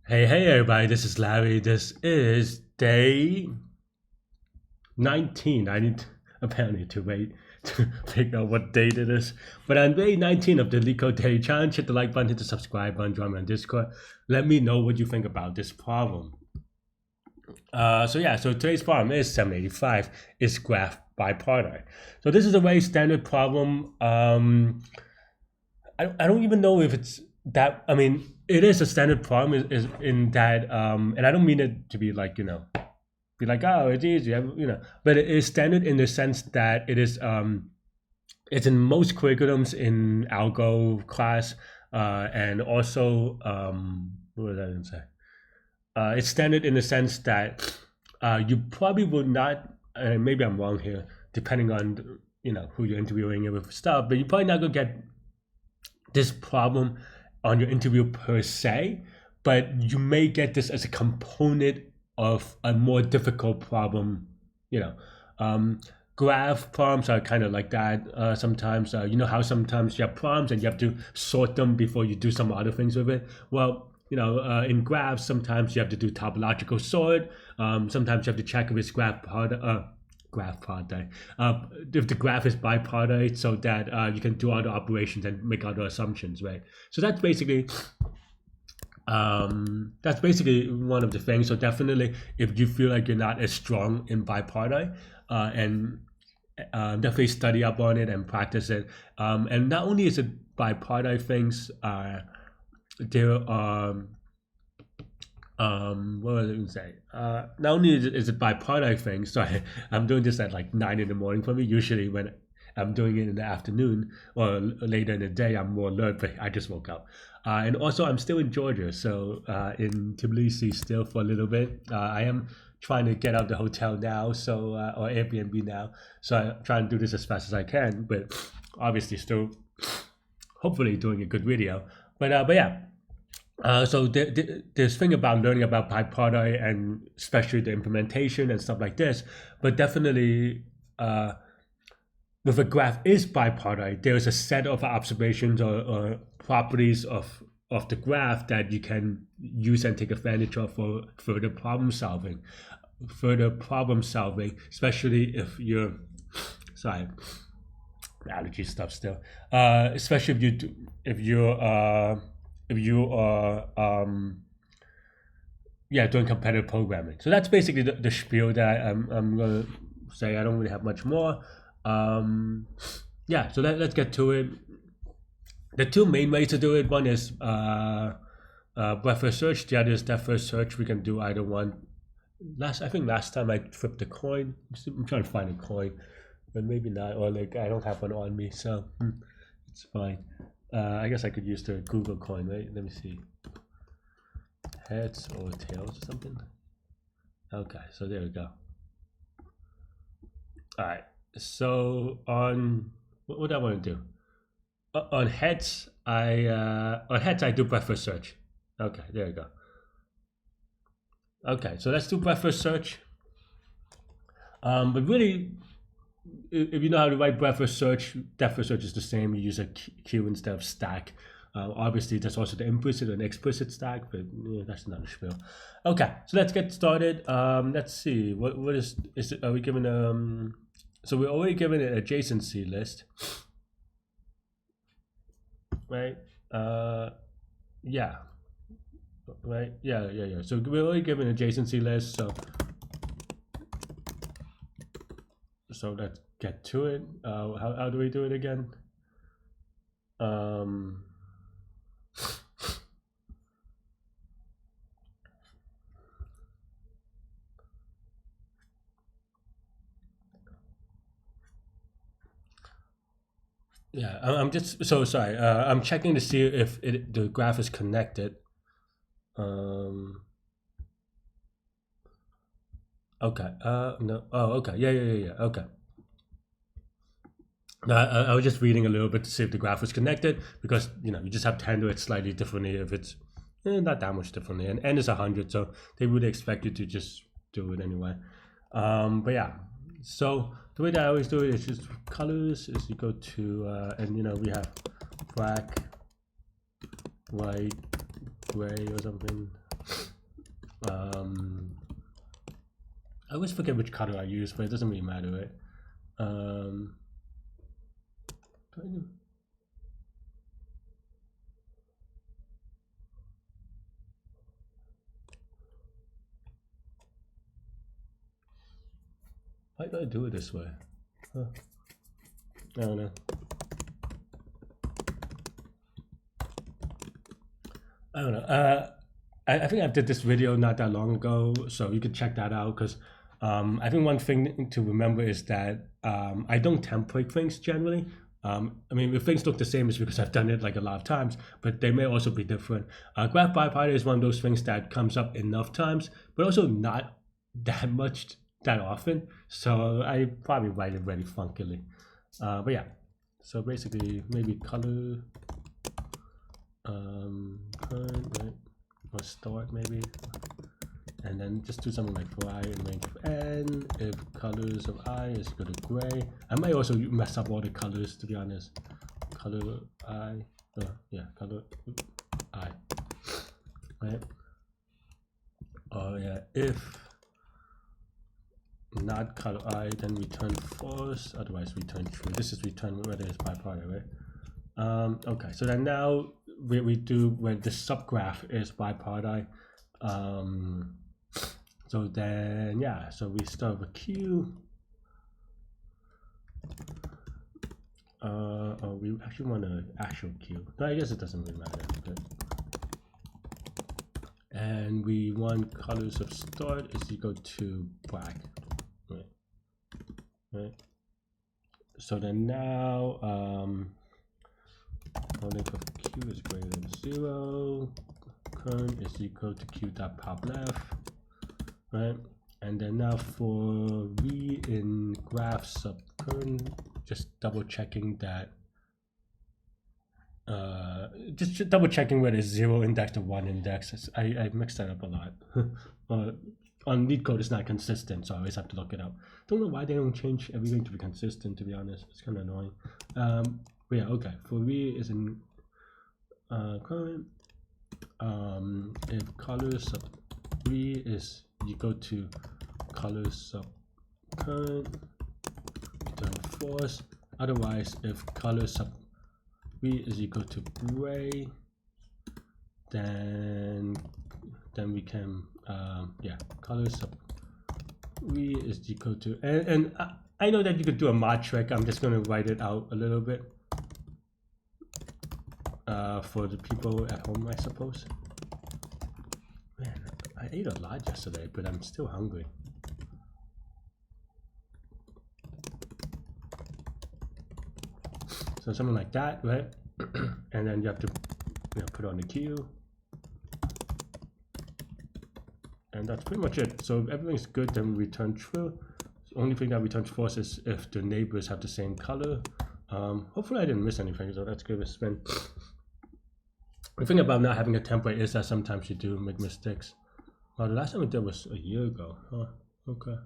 Hey everybody, this is Larry. This is day 19. I need apparently to wait to figure out what date it is. But on day 19 of the Leetcode Daily Challenge, hit the like button, hit the subscribe button, join me on Discord. Let me know what you think about this problem. So today's problem is 785 is graph bipartite. So this is a very standard problem. I don't even know if it's that. I mean, it is a standard problem is in that, and I don't mean it to be like be like, oh, it's easy, but it is standard in the sense that it is it's in most curriculums in algo class, and also what was I going to say? It's standard in the sense that you probably would not, and maybe I'm wrong here, depending on who you're interviewing with stuff, but you're probably not gonna get this problem on your interview per se, but you may get this as a component of a more difficult problem. You know, graph problems are kind of like that. Sometimes, you know how sometimes you have problems and you have to sort them before you do some other things with it. Well, in graphs, sometimes you have to do topological sort. Sometimes you have to check if it's graph product. If the graph is bipartite, so that you can do other operations and make other assumptions, right? So that's basically one of the things. So definitely, if you feel like you're not as strong in bipartite, and definitely study up on it and practice it. And not only is it bipartite things, there are what was I going to say? Not only is it bipartite thing, sorry, I'm doing this at like 9 in the morning for me. Usually when I'm doing it in the afternoon or later in the day, I'm more alert, but I just woke up. And also I'm still in Georgia, so in Tbilisi still for a little bit. I am trying to get out of the hotel now, so or Airbnb now, so I'm trying to do this as fast as I can, but obviously still hopefully doing a good video. But yeah, so there's thing about learning about bipartite and especially the implementation and stuff like this, but definitely if a graph is bipartite, there's a set of observations or properties of the graph that you can use and take advantage of for further problem solving. Especially if you're sorry, allergy stuff still. Especially if you are doing competitive programming. So that's basically the spiel that I'm gonna say. I don't really have much more. So let's get to it. The two main ways to do it, one is breadth first search, the other is depth first search. We can do either one. I think last time I flipped a coin. I'm trying to find a coin, but maybe not, or like I don't have one on me, so it's fine. I guess I could use the Google coin, right? Let me see. Heads or tails or something. Okay, so there we go. All right. So on what do I want to do? On heads, I do breadth first search. Okay, there we go. Okay, so let's do breadth first search. But really, if you know how to write breadth first search, depth first search is the same. You use a queue instead of stack. Obviously, there's also the implicit and explicit stack, but that's another spiel. Okay, so let's get started. Let's see. What is it? Are we given So we're already given an adjacency list, right? Yeah. Right. Yeah. So we're already given an adjacency list. So let's get to it. How do we do it again? Yeah, I'm just so sorry. I'm checking to see if the graph is connected. Okay. No. Oh, okay. Yeah. Okay. No, I was just reading a little bit to see if the graph was connected because you just have to handle it slightly differently if it's not that much differently. And n is 100, so they would expect you to just do it anyway. But yeah, so the way that I always do it is just colors. Is you go to and we have black, white, gray, or something. I always forget which color I use, but it doesn't really matter, right? Why do I do it this way? Huh. I don't know. I don't know. I think I did this video not that long ago, so you could check that out. Because I think one thing to remember is that I don't template things generally. I mean, if things look the same, it's because I've done it like a lot of times, but they may also be different. Graph Bipartite is one of those things that comes up enough times, but also not that much that often. So I probably write it very funkily. But yeah, so basically maybe color current, right? Or start maybe, and then just do something like for I in range of n if colors of I is equal to gray. I might also mess up all the colors, to be honest. Color I, yeah, color I, right? Oh yeah, if not color I, then return false, otherwise return true. This is return whether it's bipartite, right? Okay, so then now we do when the subgraph is bipartite. So then yeah, so we start with Q. Oh, we actually want an actual Q. No, I guess it doesn't really matter. But... and we want colors of start is equal to black, right? Right. So then now length of Q is greater than 0. Current is equal to Q dot pop left, right? And then now for V in graph sub current, just double checking that. Just double checking whether it's 0 index or 1 index. I mixed that up a lot. On Leetcode it's not consistent, so I always have to look it up. Don't know why they don't change everything to be consistent, to be honest. It's kind of annoying. But yeah, okay. For V is in current, if color sub V is equal to color sub current, return false. Otherwise, if color sub V is equal to gray, then we can yeah, color sub V is equal to, and I know that you could do a mod trick. I'm just going to write it out a little bit for the people at home, I suppose. Man, I ate a lot yesterday, but I'm still hungry. So something like that, right? And then you have to, put on the Q. And that's pretty much it. So if everything's good, then we return true. The only thing that returns false is if the neighbors have the same color. Hopefully I didn't miss anything, so let's give it a spin. The thing about not having a template is that sometimes you do make mistakes. Well, the last time I did was a year ago. Oh, okay.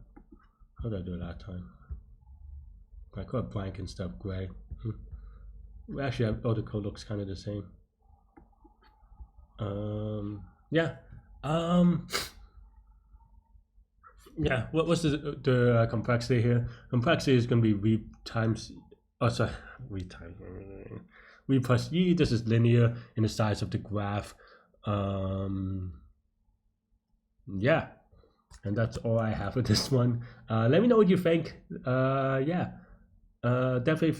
How did I do it that time? I called blank instead of gray. Actually, all the code looks kind of the same. Yeah. Yeah, what was the complexity here? Complexity is going to be V times, oh sorry, V times, V plus E. This is linear in the size of the graph. Yeah, and that's all I have for this one. Let me know what you think. Yeah, definitely,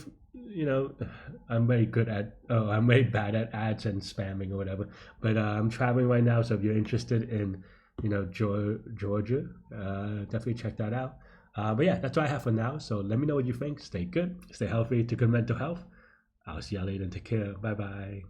I'm very good at, I'm very bad at ads and spamming or whatever, but I'm traveling right now, so if you're interested in Georgia, definitely check that out. But yeah, that's what I have for now. So let me know what you think. Stay good, stay healthy, to good mental health. I'll see y'all later. Take care. Bye bye.